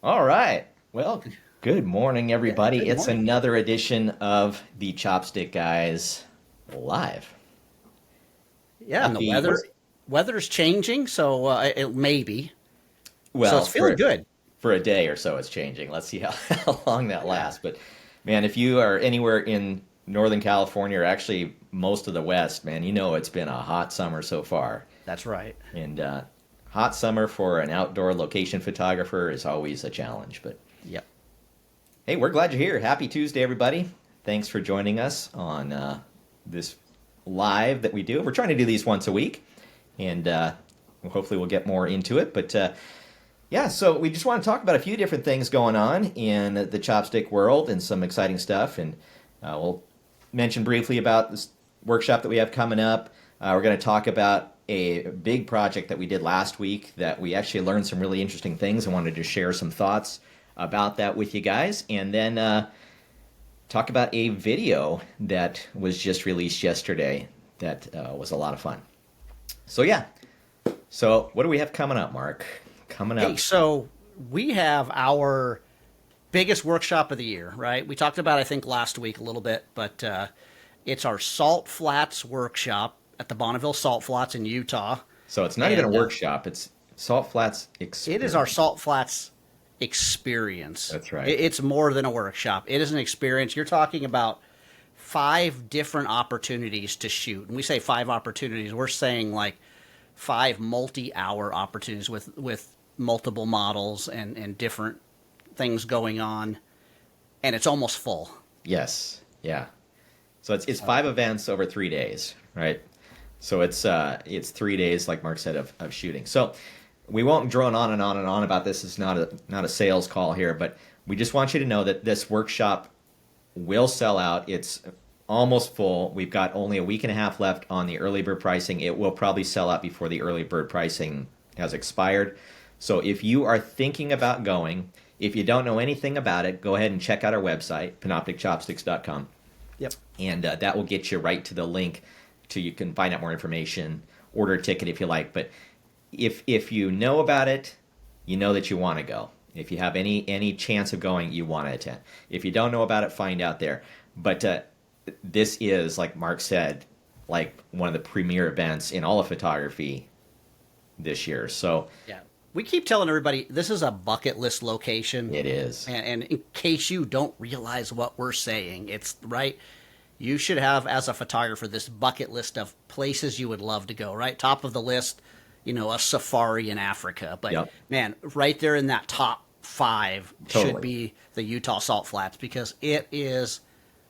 All right. Well, good morning, Yeah, everybody. good It's morning. another edition of the Chopstick Guys live. Yeah, and the Happy, what's, weather's changing, so it maybe. So well, it's feeling good. for a day or so it's changing. Let's see how, how long that Yeah, lasts. But man, if you are anywhere in Northern California or actually most of the West, man, you know it's been a hot summer so far. that's right. And hot summer for an outdoor location photographer is always a challenge. But Yep. hey, we're glad you're here. Happy Tuesday, everybody. Thanks for joining us on this live that we do. We're trying to do these once a week, and hopefully we'll get more into it. But yeah, so we just want to talk about a few different things going on in the chopstick world and some exciting stuff. And we'll mention briefly about this workshop that we have coming up. We're going to talk about a big project that we did last week that we actually learned some really interesting things and wanted to share some thoughts about that with you guys. And then talk about a video that was just released yesterday that was a lot of fun. So yeah, so what do we have coming up, Mark? Coming Hey, up. so we have our biggest workshop of the year, right? We talked about, I think, last week a little bit, but it's our Salt Flats workshop at the Bonneville Salt Flats in Utah. So it's not even a And workshop, it's Salt Flats it is our Experience. Salt Flats experience. That's right. It's more than a workshop. It is an experience. You're talking about five different opportunities to shoot. And we say five opportunities, we're saying like five multi-hour opportunities with multiple models and different things going on. And it's almost full. Yes. Yeah. So it's five events over 3 days, right? So it's 3 days, like Mark said, of shooting. So we won't drone on and on and on about this. It's not a sales call here, but we just want you to know that this workshop will sell out. It's almost full. We've got only a week and a half left on the early bird pricing. It will probably sell out before the early bird pricing has expired. So if you are thinking about going, if you don't know anything about it, go ahead and check out our website, panopticchopsticks.com, Yep. and that will get you right to the link to you can find out more information, order a ticket if you like. But if you know about it, you know that you want to go. If you have any chance of going, you want to attend. If you don't know about it, find out there. But this is, like Mark said, like one of the premier events in all of photography this year. So Yeah. We keep telling everybody this is a bucket list location. it is. And in case you don't realize what we're saying, it's right. You should have, as a photographer, this bucket list of places you would love to go, right? Top of the list, a safari in Africa. But Yep. man, right there in that top five should Totally. be the Utah Salt Flats because it is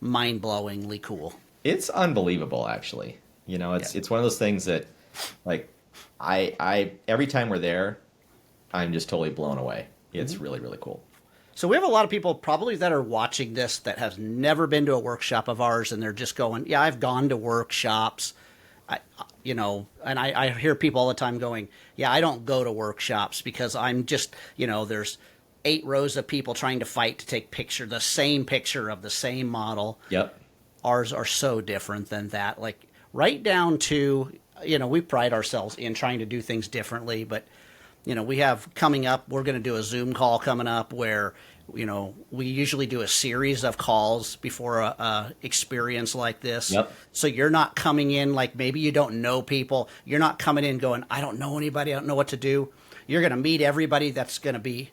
mind blowingly cool. It's unbelievable, actually. Yeah. It's one of those things that, like, I every time we're there, I'm just totally blown away. It's really, really cool. So we have a lot of people probably that are watching this that has never been to a workshop of ours, and they're just going, "Yeah, I've gone to workshops." And I hear people all the time going, "Yeah, I don't go to workshops because I'm just, there's 8 rows of people trying to fight to take the same picture of the same model." Yep. Ours are so different than that. Like right down to, we pride ourselves in trying to do things differently, but we have coming up, we're going to do a Zoom call coming up where, we usually do a series of calls before a experience like this. Yep. So you're not coming in like maybe you don't know people. You're not coming in going, I don't know anybody. I don't know what to do. You're going to meet everybody that's going to be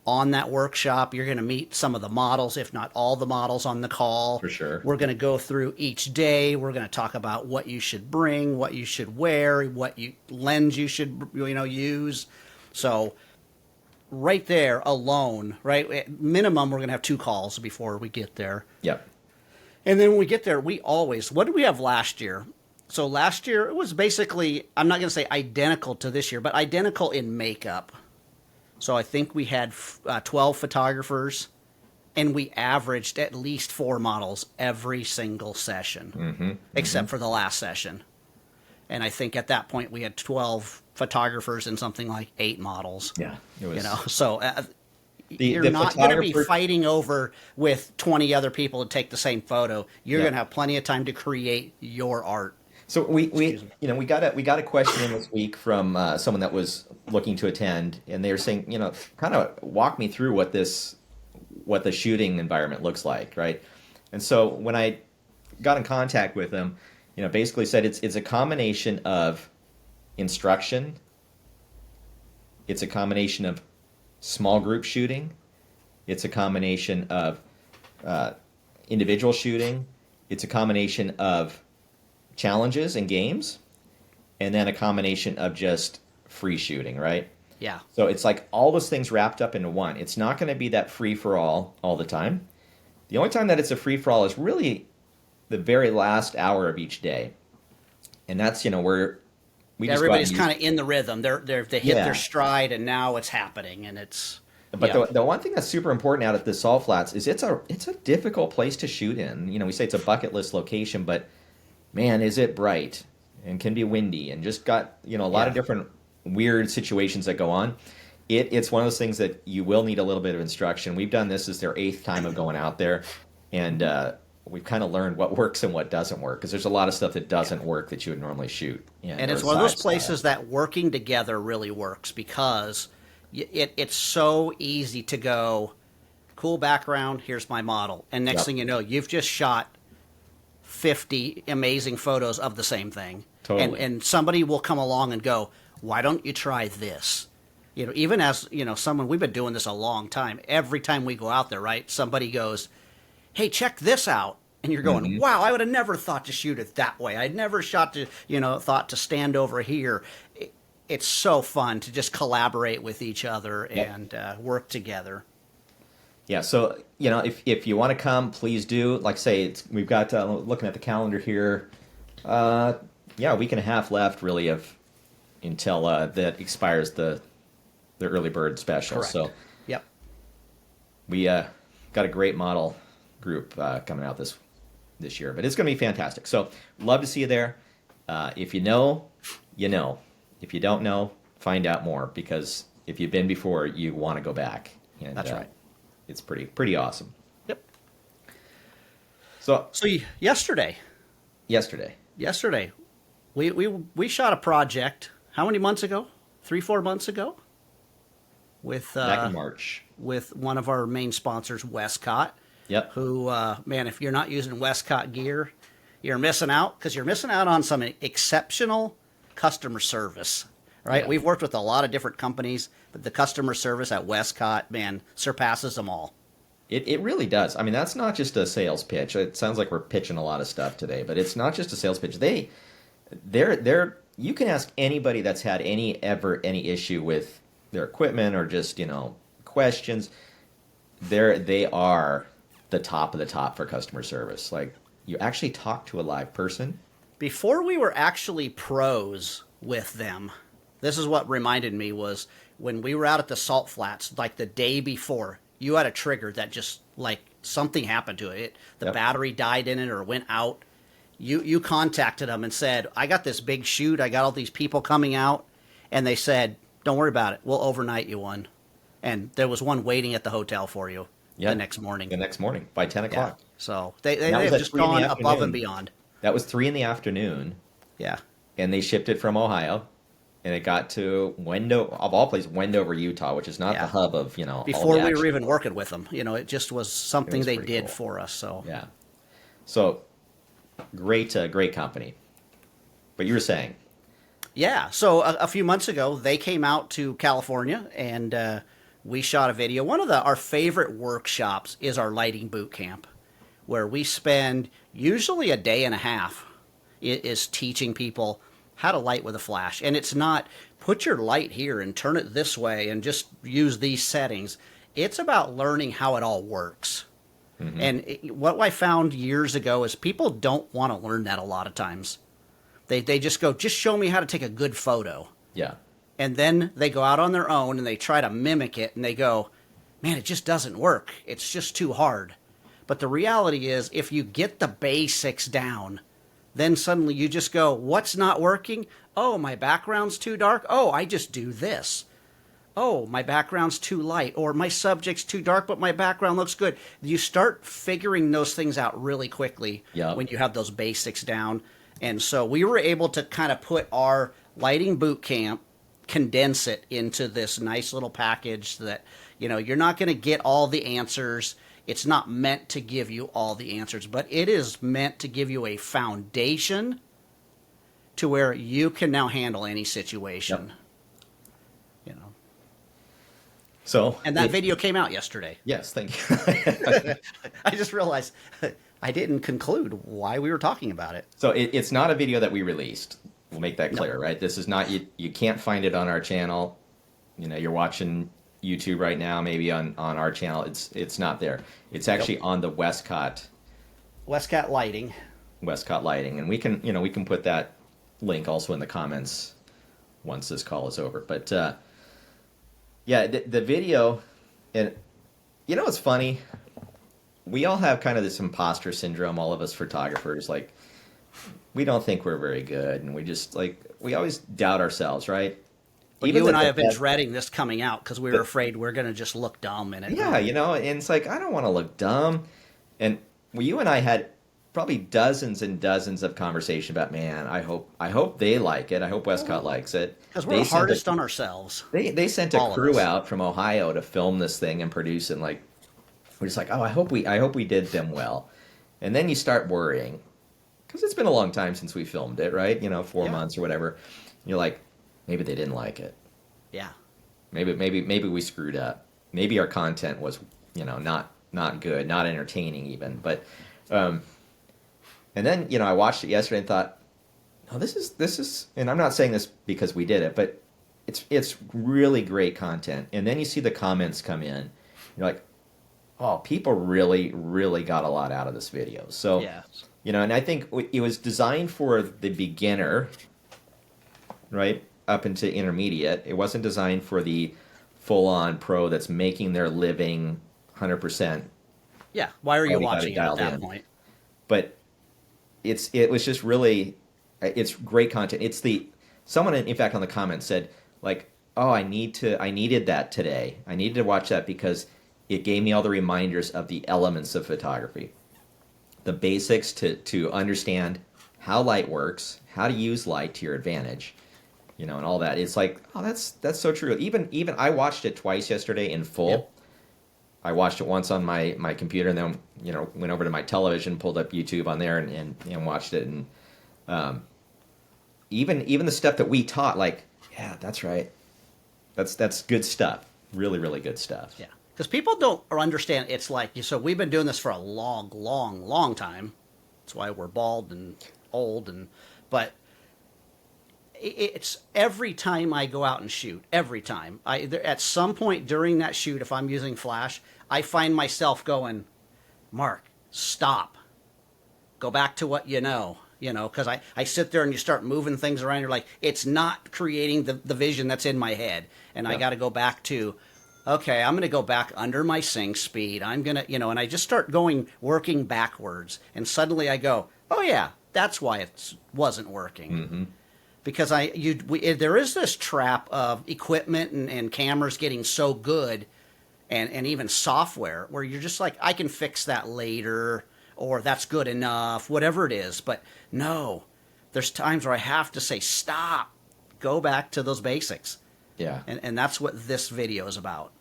on that workshop. You're going to meet some of the models, if not all the models on the call. For sure. We're going to go through each day. We're going to talk about what you should bring, what you should wear, lens you should, use. So right there alone, right? At minimum, we're going to have 2 calls before we get there. Yep. And then when we get there, what did we have last year? So last year, it was basically, I'm not going to say identical to this year, but identical in makeup. So I think we had 12 photographers, and we averaged at least 4 models every single session, except for the last session. And I think at that point we had 12 photographers and something like 8 models. Yeah. It was So you're the not going to be photographer. fighting over with 20 other people to take the same photo. You're Yeah. going to have plenty of time to create your art. So Excuse me. we got a question in this week from someone that was looking to attend, and they were saying, kind of walk me through what the shooting environment looks like, right? And so when I got in contact with them, basically said it's a combination of instruction, it's a combination of small group shooting, it's a combination of individual shooting, it's a combination of challenges and games, and then a combination of just free shooting, right? Yeah. So it's like all those things wrapped up into one. It's not going to be that free for all the time. The only time that it's a free for all is really the very last hour of each day, and that's where we just Everybody's kind of in the rhythm. They hit Yeah. their stride, and now it's happening, and it's. But Yeah. the one thing that's super important out at the Salt Flats is it's a difficult place to shoot in. We say it's a bucket list location, but man, is it bright and can be windy and just got a lot of Yeah. different weird situations that go on. It's one of those things that you will need a little bit of instruction. We've done this as their 8th time of going out there, and we've kind of learned what works and what doesn't work, because there's a lot of stuff that doesn't work that you would normally shoot. And it's one of those places that working together really works, because it's so easy to go, cool background, here's my model. And next Yep. thing you know, you've just shot 50 amazing photos of the same thing. Totally. And somebody will come along and go, why don't you try this? Even as, someone, we've been doing this a long time. Every time we go out there, right, somebody goes, hey, check this out. And you're going, wow, I would have never thought to shoot it that way. I'd never thought to stand over here. It's so fun to just collaborate with each other and work together. Yeah, so if you want to come, please do. Like I say, we've got looking at the calendar here. A week and a half left, really, until that expires the early bird special. Correct. So Yep. we got a great model group coming out this year, but it's going to be fantastic. So love to see you there. If you know, you know. If you don't know, find out more, because if you've been before, you want to go back. And, That's right. It's pretty awesome. Yep. So Yesterday, we shot a project. How many months ago? 3-4 months ago. With back in March. with one of our main sponsors, Westcott. Yep. Who, man, if you're not using Westcott gear, you're missing out, because you're missing out on some exceptional customer service. Right? Yeah. We've worked with a lot of different companies, but the customer service at Westcott, man, surpasses them all. It really does. I mean, that's not just a sales pitch. It sounds like we're pitching a lot of stuff today, but it's not just a sales pitch. They're you can ask anybody that's had any issue with their equipment, or just questions. They are the top of the top for customer service. Like, you actually talk to a live person. Before we were actually pros with them, this is what reminded me, was when we were out at the Salt Flats, like the day before, you had a trigger that just, like, something happened to it. The Yep. battery died in it or went out. You contacted them and said, I got this big shoot. I got all these people coming out. And they said, don't worry about it. We'll overnight you one. And there was one waiting at the hotel for you the next morning. The next morning by 10 Yeah. o'clock. So they've was at just 3 in the gone above afternoon. and beyond. That was 3 in the afternoon, Yeah. and they shipped it from Ohio, and it got to of all places, Wendover, Utah, which is not Yeah. the hub of all Before the we action. were even working with them, it just was something they pretty did cool. for us. So Yeah. So great company. But you were saying. yeah. So a few months ago, they came out to California, and we shot a video. One of our favorite workshops is our lighting boot camp, where we spend usually a day and a half is teaching people how to light with a flash. And it's not put your light here and turn it this way and just use these settings. It's about learning how it all works. Mm-hmm. And what I found years ago is people don't want to learn that a lot of times. They just go, just show me how to take a good photo. Yeah. And then they go out on their own and they try to mimic it, and they go, man, it just doesn't work. It's just too hard. But the reality is, if you get the basics down, then suddenly you just go, what's not working? Oh, my background's too dark. Oh, I just do this. Oh, my background's too light, or my subject's too dark, but my background looks good. You start figuring those things out really quickly Yep. when you have those basics down. And so we were able to kind of put our lighting boot camp, condense it into this nice little package that, you're not going to get all the answers. It's not meant to give you all the answers, but it is meant to give you a foundation to where you can now handle any situation. Yep. So, and that video came out yesterday. Yes, thank you. I just realized I didn't conclude why we were talking about it. So it's not a video that we released. We'll make that clear, right? This is not, you can't find it on our channel. You're watching YouTube right now, maybe on our channel. It's not there. It's actually on the Westcott Lighting. Westcott Lighting. And we can put that link also in the comments once this call is over. But the video, and it's funny. We all have kind of this imposter syndrome, all of us photographers. Like, we don't think we're very good, and we always doubt ourselves, right? But you and I have been dreading this coming out because we were afraid we're going to just look dumb in it. Yeah, and it's like, I don't want to look dumb. And you and I had probably dozens and dozens of conversation about, man, I hope they like it. I hope Westcott likes it. Because we're the hardest on ourselves. They sent a crew out from Ohio to film this thing and produce it. And we're just like, oh, I hope we did them well. And then you start worrying, because it's been a long time since we filmed it, right? 4 months or whatever. And you're like, maybe they didn't like it. Yeah. Maybe we screwed up. Maybe our content was, not good, not entertaining even. But, and then I watched it yesterday and thought, no, this is, and I'm not saying this because we did it, but it's really great content. And then you see the comments come in. You're like, oh, people really, really got a lot out of this video. So, and I think it was designed for the beginner, right, up into intermediate. It wasn't designed for the full-on pro that's making their living 100%. Yeah, why are you watching it at that point? But it was just really, it's great content. Someone in fact on the comments said, like, oh, I needed that today. I needed to watch that because it gave me all the reminders of the elements of photography, the basics to understand how light works, how to use light to your advantage, and all that. It's like, oh, that's so true. Even I watched it twice yesterday in full. Yep. I watched it once on my computer, and then went over to my television, pulled up YouTube on there, and watched it. And even the stuff that we taught, like, yeah, that's right. That's good stuff. Really, really good stuff. Yeah. Because people don't understand, it's like, so we've been doing this for a long, long, long time. That's why we're bald and old. But it's every time I go out and shoot, every time. At some point during that shoot, if I'm using flash, I find myself going, Mark, stop. Go back to what you know. Because I sit there and you start moving things around. You're like, it's not creating the vision that's in my head. And I got to go back to, okay, I'm going to go back under my sync speed. I'm going to, and I just start working backwards. And suddenly I go, oh, yeah, that's why it wasn't working. Mm-hmm. Because there is this trap of equipment and cameras getting so good and even software where you're just like, I can fix that later, or that's good enough, whatever it is. But no, there's times where I have to say, stop, go back to those basics. Yeah. And that's what this video is about.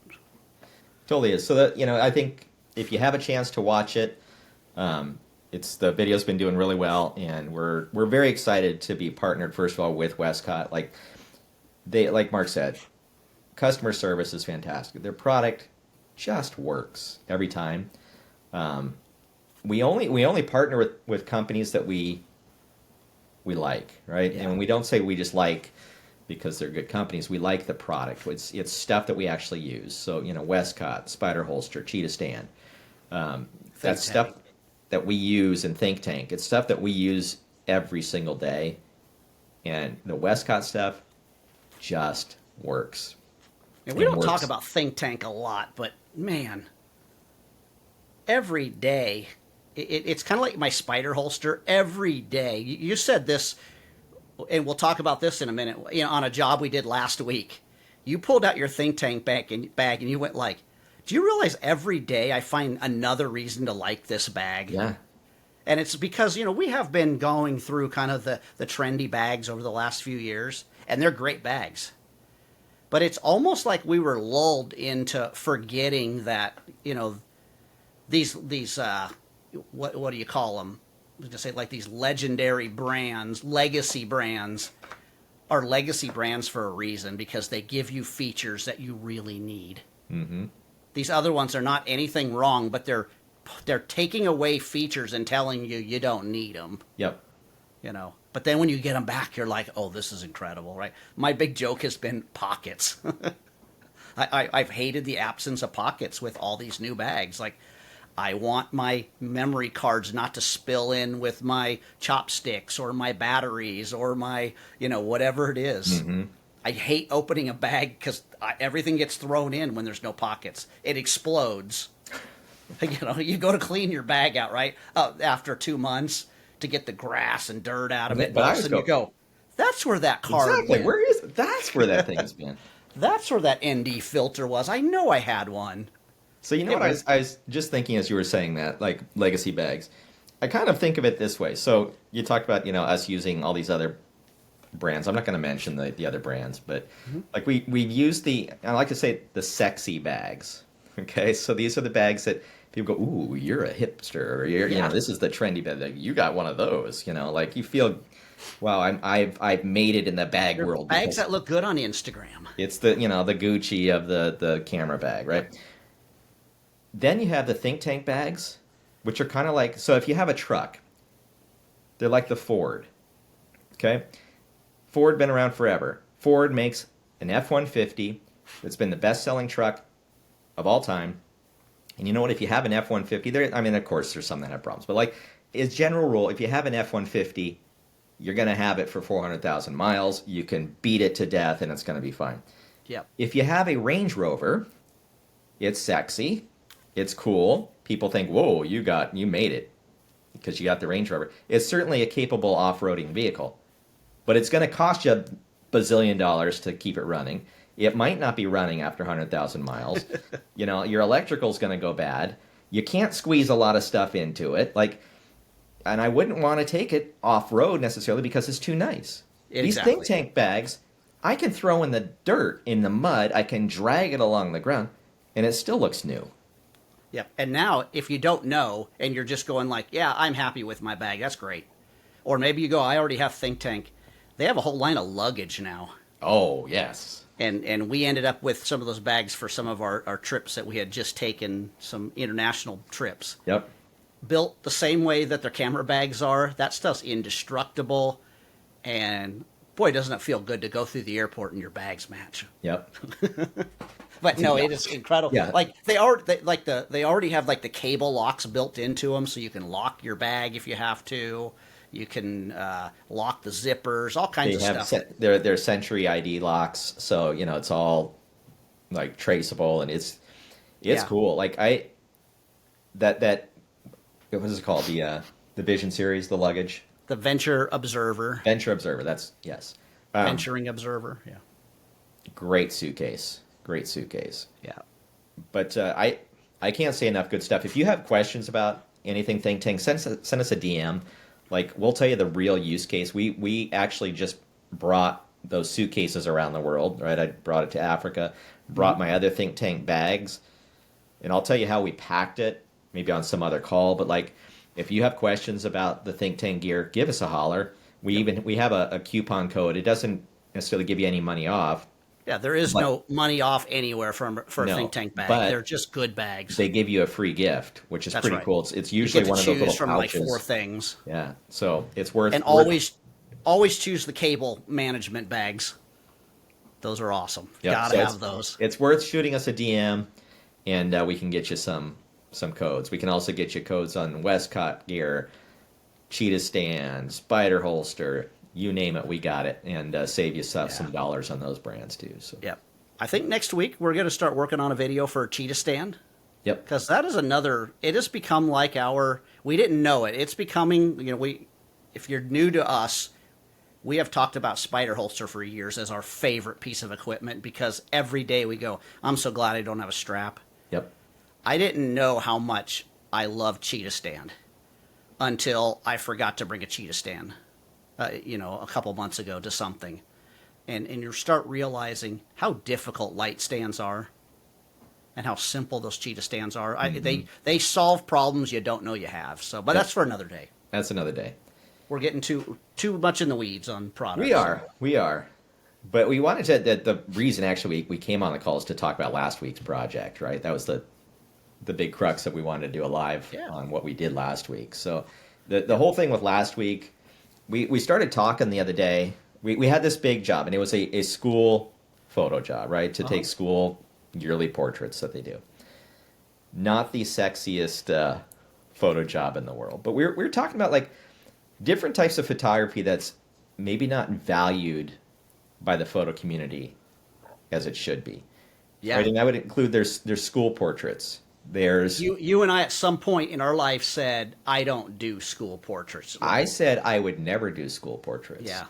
Totally is. So that, I think if you have a chance to watch it, the video's been doing really well, and we're very excited to be partnered, first of all, with Westcott. Like Mark said, customer service is fantastic. Their product just works every time. We only partner with companies that we like, right? Yeah. And we don't say we just like because they're good companies. We like the product. It's stuff that we actually use. So, Westcott, Spider Holster, Cheetah Stand. That's stuff that we use in Think Tank. It's stuff that we use every single day. And the Westcott stuff just works. And we don't talk about Think Tank a lot, but man, every day, it's kind of like my Spider Holster. Every day, you said this, and we'll talk about this in a minute, on a job we did last week. You pulled out your Think Tank bag and you went like, do you realize every day I find another reason to like this bag? Yeah. And it's because, we have been going through kind of the trendy bags over the last few years, and they're great bags. But it's almost like we were lulled into forgetting that, these what do you call them? I was going to say like these legendary brands, legacy brands, are legacy brands for a reason because they give you features that you really need. Mm-hmm. These other ones are not anything wrong, but they're taking away features and telling you don't need them. Yep. But then when you get them back, you're like, oh, this is incredible, right? My big joke has been pockets. I've hated the absence of pockets with all these new bags. Like, I want my memory cards not to spill in with my chopsticks or my batteries or my, whatever it is. Mm-hmm. I hate opening a bag because everything gets thrown in when there's no pockets. It explodes. You go to clean your bag out, right? After 2 months to get the grass and dirt out of it. But All of a sudden you go, that's where that card exactly. went. That's where that thing has been. That's where that ND filter was. I know I had one. So what I was just thinking as you were saying that, like legacy bags. I kind of think of it this way. So you talked about, us using all these other brands. I'm not going to mention the other brands, but like we've used I like to say the sexy bags. Okay, so these are the bags that people go, ooh, you're a hipster, or this is the trendy bag. Like, you got one of those, like you feel, wow, I've made it in the bag world. Bags that look good on Instagram. It's the the Gucci of the camera bag, right? Then you have the think tank bags, which are kind of like, so if you have a truck, they're like the Ford. Okay, Ford been around forever. Ford makes an F-150 that's been the best-selling truck of all time. And you know what? If you have an F-150, of course, there's some that have problems. But like, as general rule, if you have an F-150, you're going to have it for 400,000 miles. You can beat it to death, and it's going to be fine. Yep. If you have a Range Rover, it's sexy. It's cool. People think, whoa, you made it because you got the Range Rover. It's certainly a capable off-roading vehicle. But it's going to cost you $1 bazillion to keep it running. It might not be running after 100,000 miles. Your electrical's going to go bad. You can't squeeze a lot of stuff into it. And I wouldn't want to take it off-road necessarily because it's too nice. Exactly. These think tank bags, I can throw in the dirt, in the mud. I can drag it along the ground, and it still looks new. Yeah. And now, if you don't know, and you're just going like, yeah, I'm happy with my bag, that's great. Or maybe you go, I already have think tank. They have a whole line of luggage now. Oh, yes. And we ended up with some of those bags for some of our trips that we had just taken, some international trips. Yep. Built the same way that their camera bags are. That stuff's indestructible. And boy, doesn't it feel good to go through the airport and your bags match. Yep. But no, it is incredible. Yeah. Like they already have like the cable locks built into them, so you can lock your bag if you have to. You can lock the zippers, all kinds of stuff. They're Century ID locks, so it's all like traceable, and it's cool. Like that what is it called? The Vision series, the luggage. The Venture Observer. Venture Observer. That's yes. Venturing Observer. Yeah. Great suitcase. Yeah. But I can't say enough good stuff. If you have questions about anything think tank, send us a DM. Like, we'll tell you the real use case. We actually just brought those suitcases around the world, right? I brought it to Africa, brought my other think tank bags, and I'll tell you how we packed it, maybe on some other call. But like, if you have questions about the think tank gear, give us a holler. We have a coupon code. It doesn't necessarily give you any money off. Yeah, there is no money off anywhere for a think tank bag. They're just good bags. They give you a free gift, which is pretty cool. It's usually one of those little from pouches. Like 4 things. Yeah, so it's worth. And always choose the cable management bags. Those are awesome. Yep. Gotta have those. It's worth shooting us a DM, and we can get you some codes. We can also get you codes on Westcott gear, Cheetah stand, Spider holster. You name it, we got it, and save you some dollars on those brands too. So. Yep. I think next week we're going to start working on a video for a Cheetah stand. Yep. Because that is it has become like we didn't know it. It's becoming, if you're new to us, we have talked about Spider holster for years as our favorite piece of equipment because every day we go, I'm so glad I don't have a strap. Yep. I didn't know how much I love Cheetah stand. until I forgot to bring a cheetah stand, a couple months ago to something. And you start realizing how difficult light stands are and how simple those cheetah stands are. They solve problems you don't know you have. So, but that's for another day. That's another day. We're getting too much in the weeds on products. We are. But we wanted to, the reason actually we came on the call is to talk about last week's project, right? That was the big crux that we wanted to do a live on what we did last week. So the whole thing with last week, we started talking the other day. We had this big job, and it was a school photo job, right? To take school yearly portraits that they do. Not the sexiest photo job in the world. But we were talking about like different types of photography that's maybe not valued by the photo community as it should be. Yeah. Right? And that would include there's school portraits. There's you and I at some point in our life said, I don't do school portraits. I said I would never do school portraits. Yeah.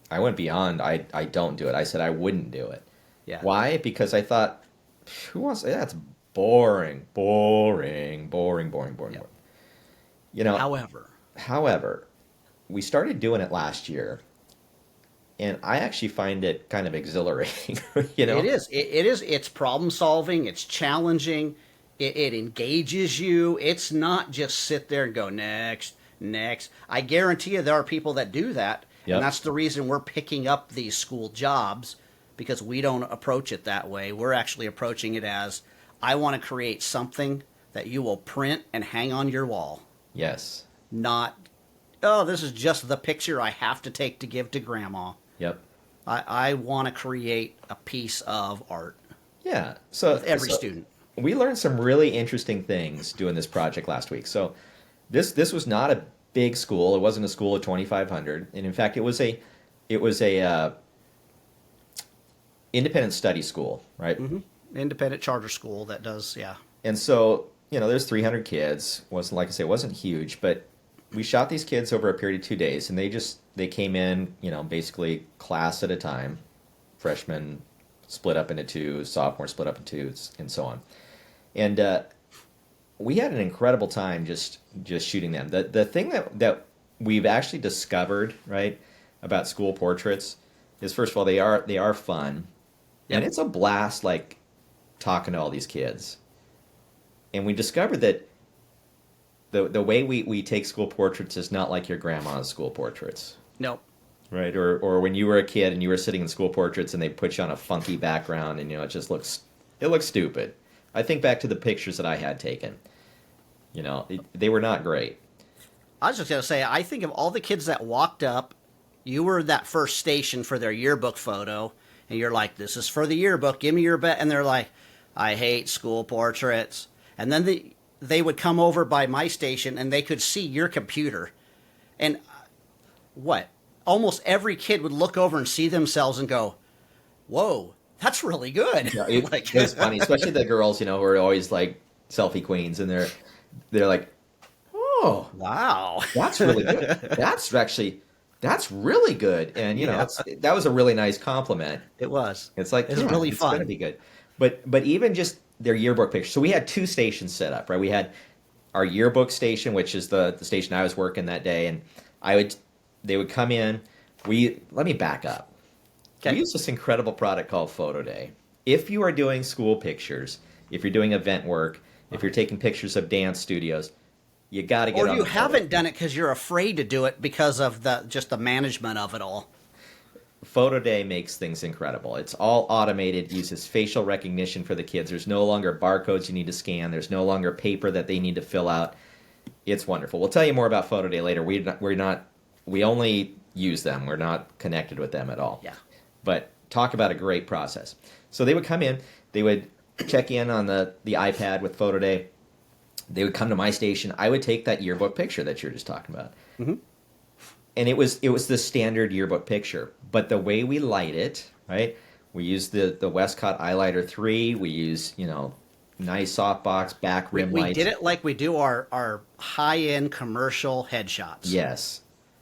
I went beyond I don't do it. I said I wouldn't do it. Yeah. Why? Because I thought, who wants that's boring. Yeah. You know, However, we started doing it last year, and I actually find it kind of exhilarating. You know, it is. It's problem solving. It's challenging. It engages you. It's not just sit there and go next. I guarantee you there are people that do that, Yep. and that's the reason we're picking up these school jobs, because we don't approach it that way. We're actually approaching it as, I want to create something that you will print and hang on your wall. Yes. Not, oh, this is just the picture I have to take to give to grandma. Yep. I want to create a piece of art Yeah. So with every student. We learned some really interesting things doing this project last week. So this was not a big school. It wasn't a school of 2,500, and in fact, it was a independent study school, right? Mm-hmm. Independent charter school that does, yeah. And so there's 300 kids. Wasn't, like I say, it wasn't huge, but we shot these kids over a period of 2 days, and they came in, basically class at a time. Freshmen split up into two, sophomores split up into two, and so on. And we had an incredible time just shooting them. The thing that we've actually discovered, right, about school portraits is, first of all, they are fun, and it's a blast, like talking to all these kids. And we discovered that the way we take school portraits is not like your grandma's school portraits. Nope. Right, or when you were a kid and you were sitting in school portraits and they put you on a funky background and it just looks stupid. I think back to the pictures that I had taken. They were not great. I was just going to say, I think of all the kids that walked up, you were that first station for their yearbook photo, and you're like, this is for the yearbook, give me your bet. And they're like, I hate school portraits. And then they would come over by my station and they could see your computer. And almost every kid would look over and see themselves and go, whoa, that's really good. Yeah, it's funny, especially the girls, who are always like selfie queens, and they're like, oh, wow, that's really good. That's really good. And that was a really nice compliment. It was. It's like, it's really fun. It's gonna be good. But even just their yearbook pictures. So we had two stations set up, right? We had our yearbook station, which is the station I was working that day, and they would come in. Let me back up. Okay. We use this incredible product called Photo Day. If you are doing school pictures, if you're doing event work, if you're taking pictures of dance studios, you got to get on. Or you haven't done it because you're afraid to do it because of just the management of it all. Photo Day makes things incredible. It's all automated, uses facial recognition for the kids. There's no longer barcodes you need to scan. There's no longer paper that they need to fill out. It's wonderful. We'll tell you more about Photo Day later. We only use them. We're not connected with them at all. Yeah. But talk about a great process. So they would come in. They would check in on the iPad with Photo Day. They would come to my station. I would take that yearbook picture that you're just talking about. Mm-hmm. And it was the standard yearbook picture. But the way we light it, right? We use the Westcott Eyelighter 3. We use, nice softbox back rim lights. We did it like we do our high-end commercial headshots. Yes.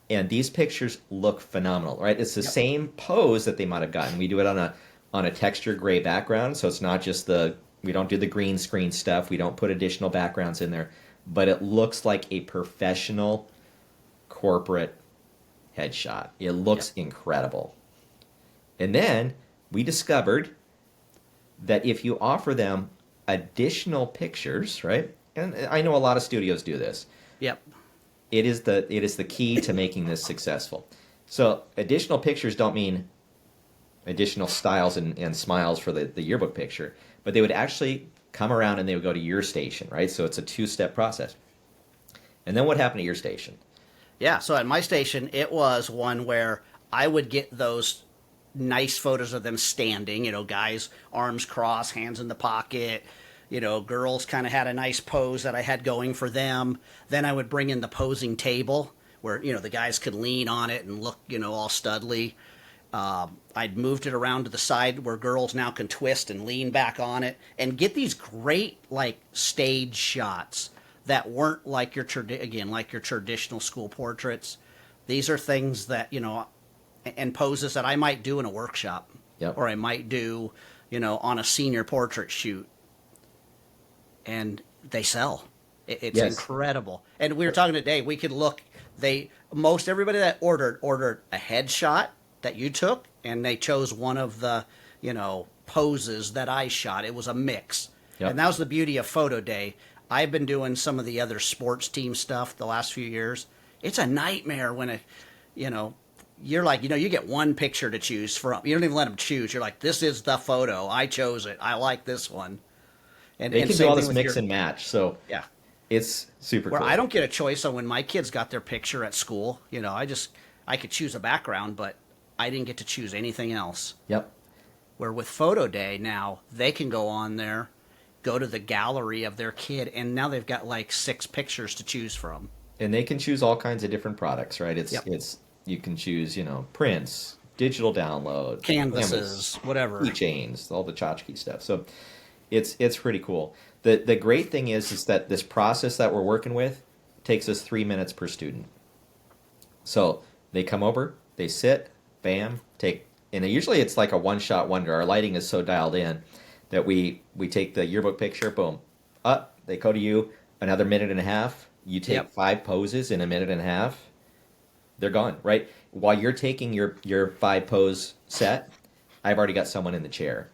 And these pictures look phenomenal, right? It's the same pose that they might have gotten. We do it on a texture gray background, so it's not just we don't do the green screen stuff. We don't put additional backgrounds in there. but it looks like a professional corporate headshot. It looks incredible. And then we discovered that if you offer them additional pictures, right? And I know a lot of studios do this. Yep. It is the key to making this successful. So additional pictures don't mean additional styles and smiles for the yearbook picture, but they would actually come around and they would go to your station, right? So it's a two-step process. And then what happened at your station? Yeah, so at my station, it was one where I would get those nice photos of them standing, guys, arms crossed, hands in the pocket. Girls kind of had a nice pose that I had going for them. Then I would bring in the posing table where, the guys could lean on it and look, all studly. I'd moved it around to the side where girls now can twist and lean back on it and get these great, stage shots that weren't like your traditional school portraits. These are things that, and poses that I might do in a workshop. Yep. Or I might do, on a senior portrait shoot. And they sell. It's incredible. And we were talking today, we could look, most everybody that ordered a headshot that you took, and they chose one of the, poses that I shot. It was a mix. Yep. And that was the beauty of Photo Day. I've been doing some of the other sports team stuff the last few years. It's a nightmare when you're like, you get one picture to choose from. You don't even let them choose. You're like, this is the photo. I chose it. I like this one. And they can do all this mix and match. So yeah, it's super cool. I don't get a choice on when my kids got their picture at school. I could choose a background, but I didn't get to choose anything else. Yep. Where with Photo Day now, they can go on there, go to the gallery of their kid, and now they've got 6 pictures to choose from. And they can choose all kinds of different products, right? It's you can choose, prints, digital download, canvases, whatever, keychains, all the tchotchke stuff. So it's pretty cool. The great thing is that this process that we're working with takes us 3 minutes per student. So they come over, they sit, bam, and usually it's like a one-shot wonder. Our lighting is so dialed in that we take the yearbook picture, boom, up, they go to you, another minute and a half, you take 5 poses in a minute and a half, they're gone, right? While you're taking your 5 pose set, I've already got someone in the chair.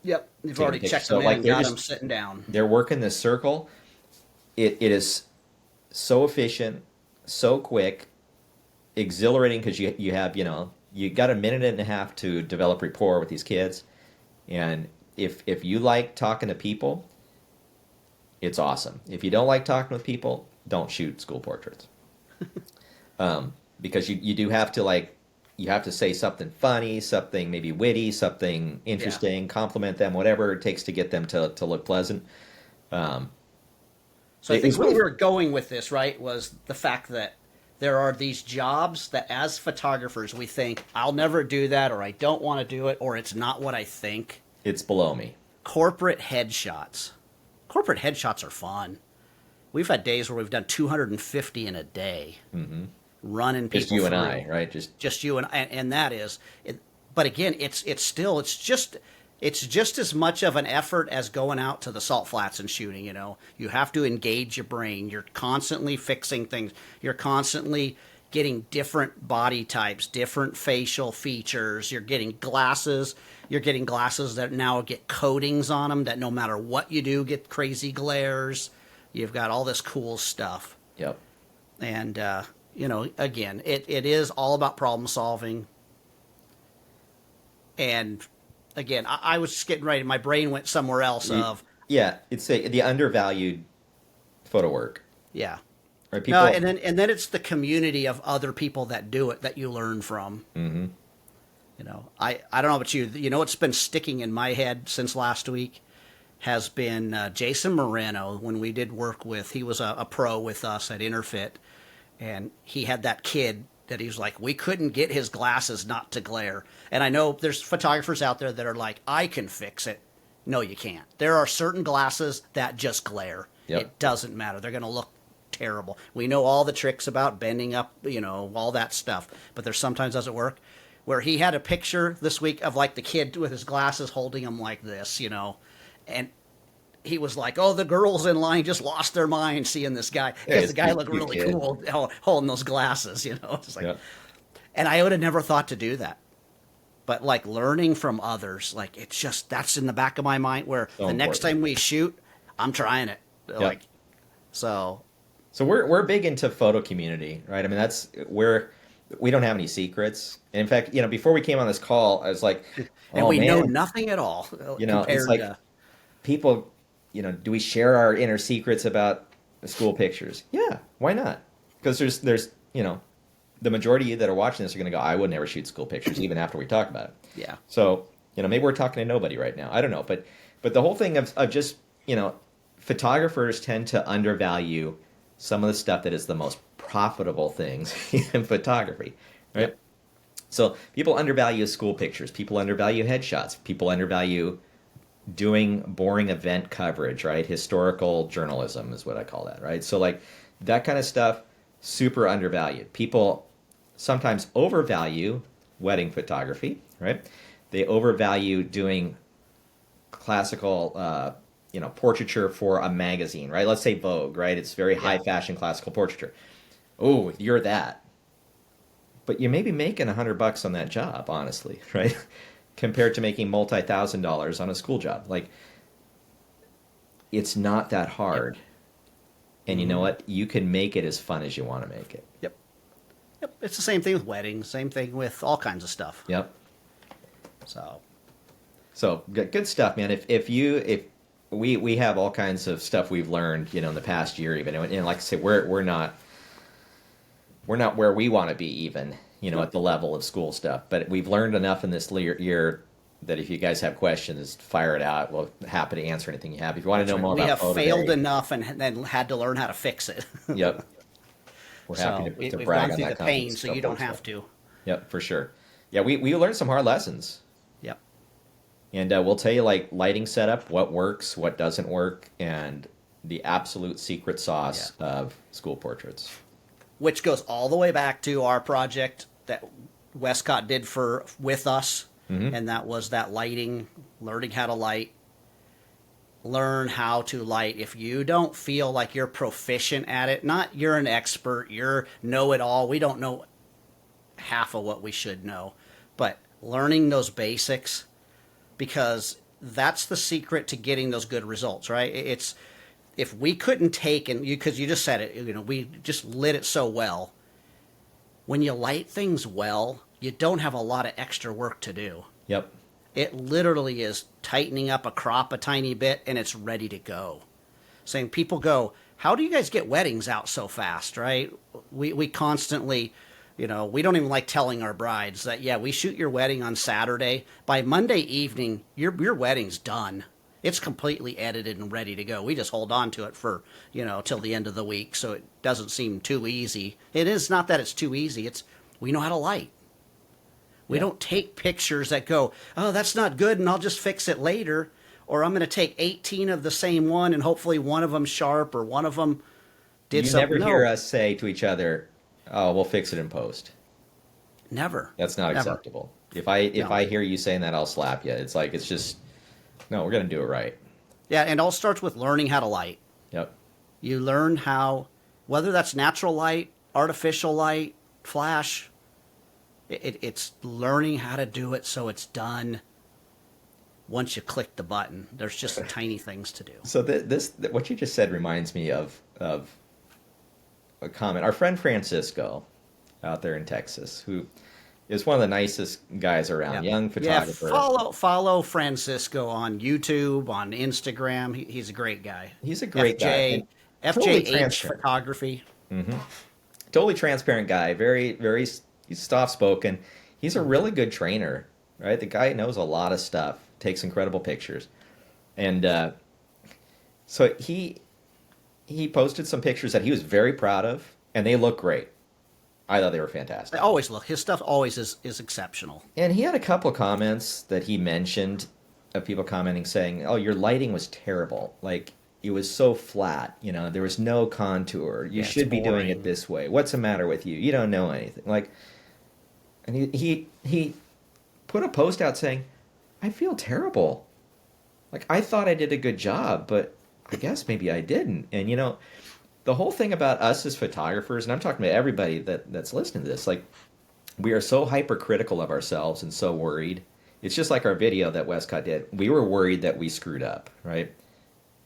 Yep, you've already checked them in and got them sitting down. They're working this circle. It is so efficient, so quick, exhilarating because you have, you got a minute and a half to develop rapport with these kids. And if you like talking to people, it's awesome. If you don't like talking with people, don't shoot school portraits. Because you do have to you have to say something funny, something maybe witty, something interesting, compliment them, whatever it takes to get them to look pleasant. So I think where we were going with this, right, was the fact that there are these jobs that as photographers we think, I'll never do that, or I don't want to do it, or it's not what I think. It's below me. Corporate headshots. Corporate headshots are fun. We've had days where we've done 250 in a day. Mm-hmm. Running people just you through. And I, right? Just you and that is it. But again, it's just as much of an effort as going out to the salt flats and shooting. You have to engage your brain. You're constantly fixing things. You're constantly getting different body types, different facial features. You're getting glasses. You're getting glasses that now get coatings on them that no matter what you do get crazy glares. You've got all this cool stuff. Yep. And again, it is all about problem solving. And again, I was just getting ready. My brain went somewhere else. It's the undervalued photo work. Yeah. Right, people. No, and then it's the community of other people that do it that you learn from. Mm-hmm. I don't know about you. What's been sticking in my head since last week has been Jason Moreno. When we did work with, he was a pro with us at Interfit. And he had that kid that he was like, we couldn't get his glasses not to glare. And I know there's photographers out there that are like, I can fix it. No, you can't. There are certain glasses that just glare. Yep. It doesn't matter. They're going to look terrible. We know all the tricks about bending up, all that stuff. But there sometimes doesn't work. Where he had a picture this week of the kid with his glasses holding them like this, and he was like, "Oh, the girls in line just lost their mind seeing this guy Yeah, because it's the guy cute, looked cute really kid. cool holding those glasses." It's like, Yeah. and I would have never thought to do that. But like learning from others, like it's just that's in the back of my mind where So the next important. time we shoot, I'm trying it. Yep. So So we're big into photo community, right? I mean, that's where we don't have any secrets. And in fact, before we came on this call, I was like, and oh we know man, nothing at all it's compared like to people, do we share our inner secrets about the school pictures? Yeah, why not? Because there's, the majority of you that are watching this are going to go, I would never shoot school pictures, even after we talk about it. yeah. So, maybe we're talking to nobody right now. I don't know. But the whole thing of just, photographers tend to undervalue some of the stuff that is the most profitable things in photography, right? Yep. So people undervalue school pictures. People undervalue headshots. People undervalue doing boring event coverage, right? Historical journalism is what I call that, right? So like that kind of stuff, super undervalued. People sometimes overvalue wedding photography, right? They overvalue doing classical, portraiture for a magazine, right? Let's say Vogue, right? It's very high fashion classical portraiture. Oh, you're that. But you may be making $100 on that job, honestly, right? Compared to making multi-$1,000s on a school job. Like, it's not that hard. And you know what? You can make it as fun as you want to make it. Yep. Yep. It's the same thing with weddings. Same thing with all kinds of stuff. Yep. So Good stuff, man. If we have all kinds of stuff we've learned, in the past year even, and like I say, we're not where we want to be even, at the level of school stuff. But we've learned enough in this year that if you guys have questions, fire it out. We're happy to answer anything you have. If you want to know more we about have photo failed day, enough and then had to learn how to fix it. Yep. We're happy to we've brag gone on through that the kind of pain, so stuff you don't also. have to. Yep, for sure. Yeah, we learned some hard lessons. Yep. And we'll tell you like lighting setup, what works, what doesn't work, and the absolute secret sauce of school portraits. Which goes all the way back to our project that Westcott did with us, and that was that lighting, learning how to light. Learn how to light. If you don't feel like you're proficient at it, not you're an expert, you're know-it-all. We don't know half of what we should know, but learning those basics, because that's the secret to getting those good results, right? It's if we couldn't take, and because you just said it, we just lit it so well. When you light things well, you don't have a lot of extra work to do. Yep. It literally is tightening up a crop a tiny bit and it's ready to go. Saying people go, how do you guys get weddings out so fast, right? We constantly, we don't even like telling our brides that, we shoot your wedding on Saturday. By Monday evening, your wedding's done. It's completely edited and ready to go. We just hold on to it for, till the end of the week, so it doesn't seem too easy. It is not that it's too easy. It's we know how to light. We don't take pictures that go, oh, that's not good, and I'll just fix it later. Or I'm going to take 18 of the same one, and hopefully one of them sharp, or one of them did something. You never hear us say to each other, oh, we'll fix it in post. Never. That's not Never. acceptable. If I hear you saying that, I'll slap you. It's like, it's just, no, we're going to do it right. Yeah, and it all starts with learning how to light. Yep. You learn how, whether that's natural light, artificial light, flash, it's learning how to do it so it's done once you click the button. There's just tiny things to do. So what you just said reminds me of a comment. Our friend Francisco out there in Texas, who is one of the nicest guys around, young photographer. Yeah, follow Francisco on YouTube, on Instagram. He's a great guy. He's a great guy. FJH Photography. Mm-hmm. Totally transparent guy. Very, very soft-spoken. He's a really good trainer, right? The guy knows a lot of stuff, takes incredible pictures. And so he posted some pictures that he was very proud of, and they look great. I thought they were fantastic. They always look. His stuff always is exceptional. And he had a couple of comments that he mentioned of people commenting saying, oh, your lighting was terrible. Like, it was so flat. There was no contour. You should be doing it this way. What's the matter with you? You don't know anything. Like, and he put a post out saying, I feel terrible. like, I thought I did a good job, but I guess maybe I didn't. And, the whole thing about us as photographers, and I'm talking to everybody that's listening to this, like, we are so hypercritical of ourselves and so worried. It's just like our video that Westcott did. We were worried that we screwed up, right?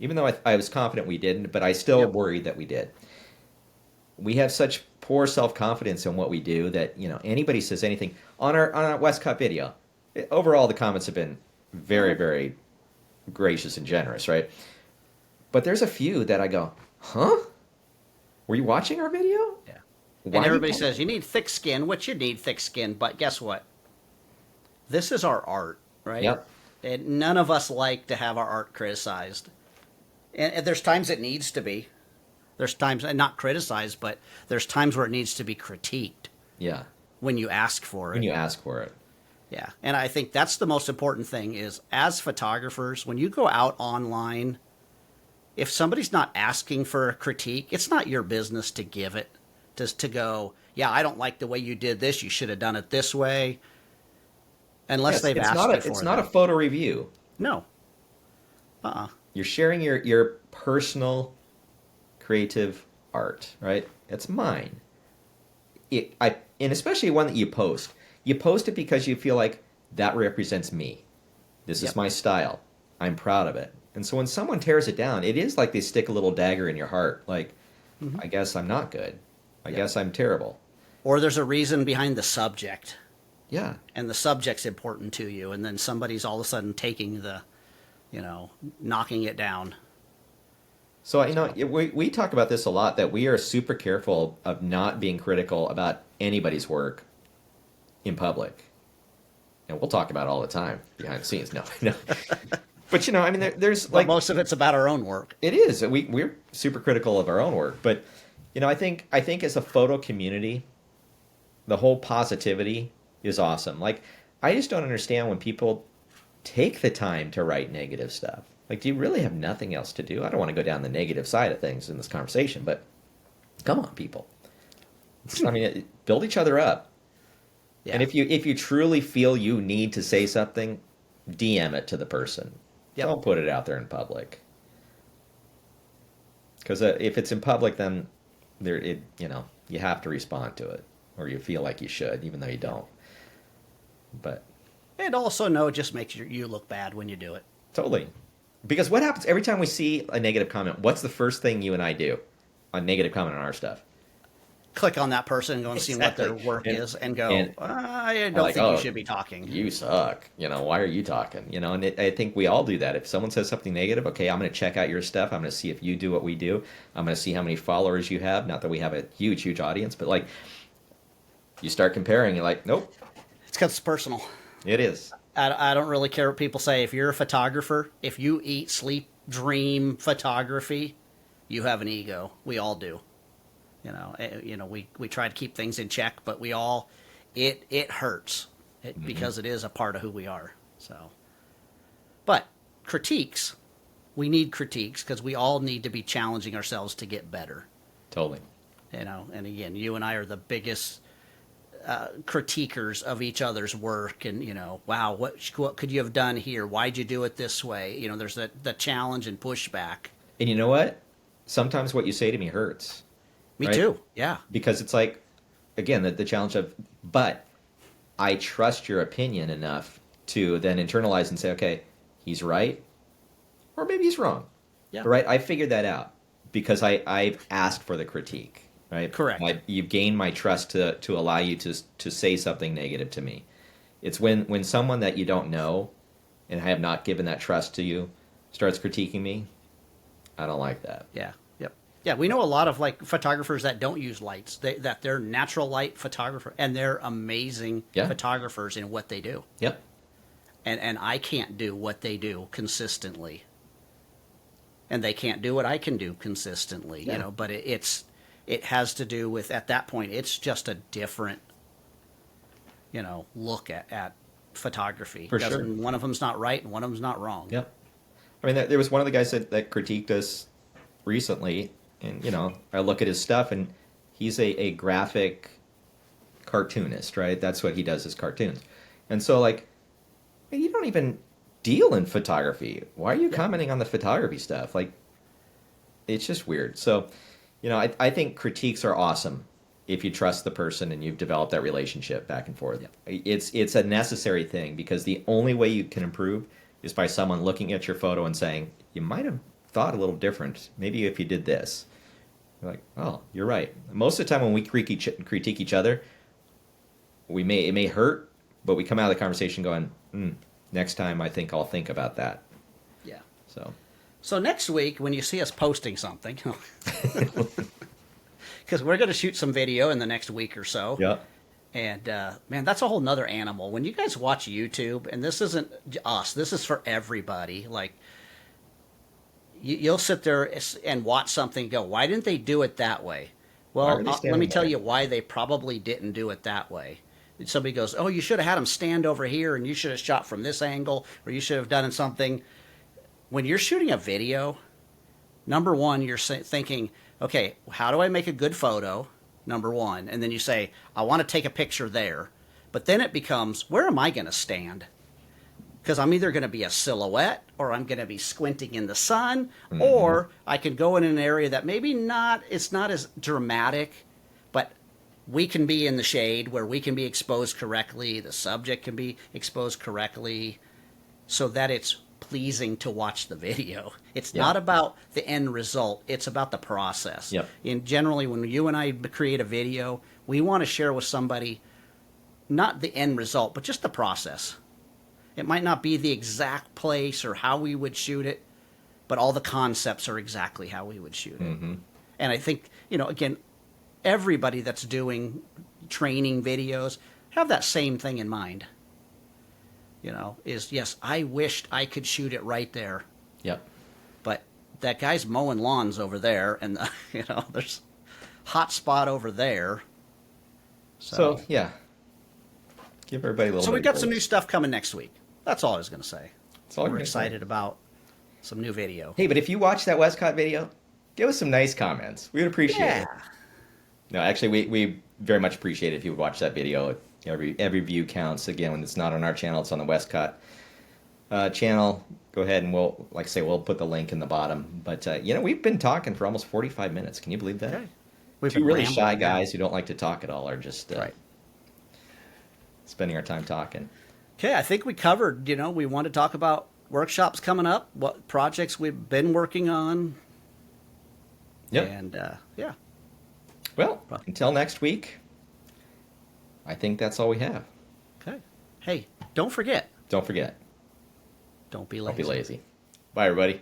Even though I was confident we didn't, but I still worried that we did. We have such poor self-confidence in what we do that, anybody says anything on our Westcott video. Overall, the comments have been very, very gracious and generous, right? But there's a few that I go, huh? Were you watching our video? Yeah. Why And everybody says you need thick skin, which you need thick skin, but guess what? This is our art, right? Yep. And none of us like to have our art criticized. And there's times it needs to be. There's times, and not criticized, but there's times where it needs to be critiqued. Yeah. When you ask for it. When you ask for it. Yeah. And I think that's the most important thing is, as photographers, when you go out online, if somebody's not asking for a critique, it's not your business to give it. Just to go, yeah, I don't like the way you did this. You should have done it this way. Unless they've asked you for it. It's not a photo review. No. You're sharing your personal creative art, right? It's mine. And especially one that you post. You post it because you feel like that represents me. This is my style. I'm proud of it. And so when someone tears it down, it is like they stick a little dagger in your heart. Like, I guess I'm not good. I guess I'm terrible. Or there's a reason behind the subject. Yeah. And the subject's important to you. And then somebody's all of a sudden taking knocking it down. So, we talk about this a lot, that we are super careful of not being critical about anybody's work in public. And we'll talk about it all the time behind the scenes. No. But, there's like... But most of it's about our own work. It is. We're super critical of our own work. But, I think as a photo community, the whole positivity is awesome. Like, I just don't understand when people take the time to write negative stuff. Like, do you really have nothing else to do? I don't want to go down the negative side of things in this conversation, but come on, people. Build each other up. Yeah. And if you truly feel you need to say something, DM it to the person. Yep. Don't put it out there in public. Because if it's in public, then you have to respond to it, or you feel like you should, even though you don't. But and also it just makes you look bad when you do it. Totally. Because what happens every time we see a negative comment? What's the first thing you and I do? A negative comment on our stuff. Click on that person and go and see what their work is and go, I don't think you should be talking. You suck. Why are you talking? And I think we all do that. If someone says something negative, okay, I'm going to check out your stuff. I'm going to see if you do what we do. I'm going to see how many followers you have. Not that we have a huge, huge audience, but like you start comparing, you're like, nope. It's because it's personal. It is. I don't really care what people say. If you're a photographer, if you eat, sleep, dream photography, you have an ego. We all do. We try to keep things in check, but we all, it hurts because it is a part of who we are. So, but critiques, we need critiques because we all need to be challenging ourselves to get better. Totally. And again, you and I are the biggest critiquers of each other's work, and wow, what could you have done here? Why'd you do it this way? There's the challenge and pushback. And you know what? Sometimes what you say to me hurts. Me too. Yeah. Because it's like, again, the challenge of, but I trust your opinion enough to then internalize and say, okay, he's right, or maybe he's wrong. Yeah. Right? I figured that out because I've asked for the critique. Right? Correct. You've gained my trust to allow you to say something negative to me. It's when someone that you don't know and I have not given that trust to you starts critiquing me, I don't like that. Yeah. Yep. Yeah, we know a lot of like photographers that don't use lights. That they're natural light photographer, and they're amazing photographers in what they do. Yep. And I can't do what they do consistently. And they can't do what I can do consistently. Yeah. But it has to do with, at that point, it's just a different, look at photography. For sure. One of them's not right and one of them's not wrong. Yep. I mean, there was one of the guys that critiqued us recently, and, I look at his stuff, and he's a graphic cartoonist, right? That's what he does, is cartoons. And so, like, you don't even deal in photography. Why are you commenting on the photography stuff? Like, it's just weird. So, I think critiques are awesome if you trust the person and you've developed that relationship back and forth. Yeah. It's a necessary thing, because the only way you can improve is by someone looking at your photo and saying, you might have thought a little different. Maybe if you did this. You're like, oh, you're right. Most of the time when we critique each other, it may hurt, but we come out of the conversation going, next time I think I'll think about that. Yeah. So next week, when you see us posting something, because we're going to shoot some video in the next week or so. Yeah. And man, that's a whole nother animal. When you guys watch YouTube, and this isn't us, this is for everybody. Like, you'll sit there and watch something and go, why didn't they do it that way? Well, let me tell you why they probably didn't do it that way. Somebody goes, oh, you should have had them stand over here, and you should have shot from this angle, or you should have done something. When you're shooting a video, number one, you're thinking, okay, how do I make a good photo? Number one. And then you say, I want to take a picture there. But then it becomes, where am I going to stand? Because I'm either going to be a silhouette, or I'm going to be squinting in the sun, or I can go in an area that maybe it's not as dramatic, but we can be in the shade where we can be exposed correctly, the subject can be exposed correctly, so that it's pleasing to watch the video. It's not about the end result, it's about the process. Yep. And generally, when you and I create a video, we want to share with somebody not the end result, but just the process. It might not be the exact place or how we would shoot it, but all the concepts are exactly how we would shoot it. And I think, again, everybody that's doing training videos have that same thing in mind. Is, yes, I wished I could shoot it right there. Yep. But that guy's mowing lawns over there, and there's hot spot over there. So yeah, give everybody a little. So we've got some new stuff coming next week. That's all I was going to say. That's all We're excited about some new video. Hey, but if you watch that Westcott video, give us some nice comments. We would appreciate it. No, actually, we very much appreciate it if you would watch that video. Every view counts. Again, when it's not on our channel, it's on the Westcott channel. Go ahead and we'll put the link in the bottom. But we've been talking for almost 45 minutes. Can you believe that? Okay. We've Two been really rambling shy now. guys who don't like to talk at all are just Right. spending our time talking. Okay, I think we covered, we want to talk about workshops coming up, what projects we've been working on. Yep. And, yeah. Well, until next week, I think that's all we have. Okay. Hey, don't forget. Don't forget. Don't be lazy. Don't be lazy. Bye, everybody.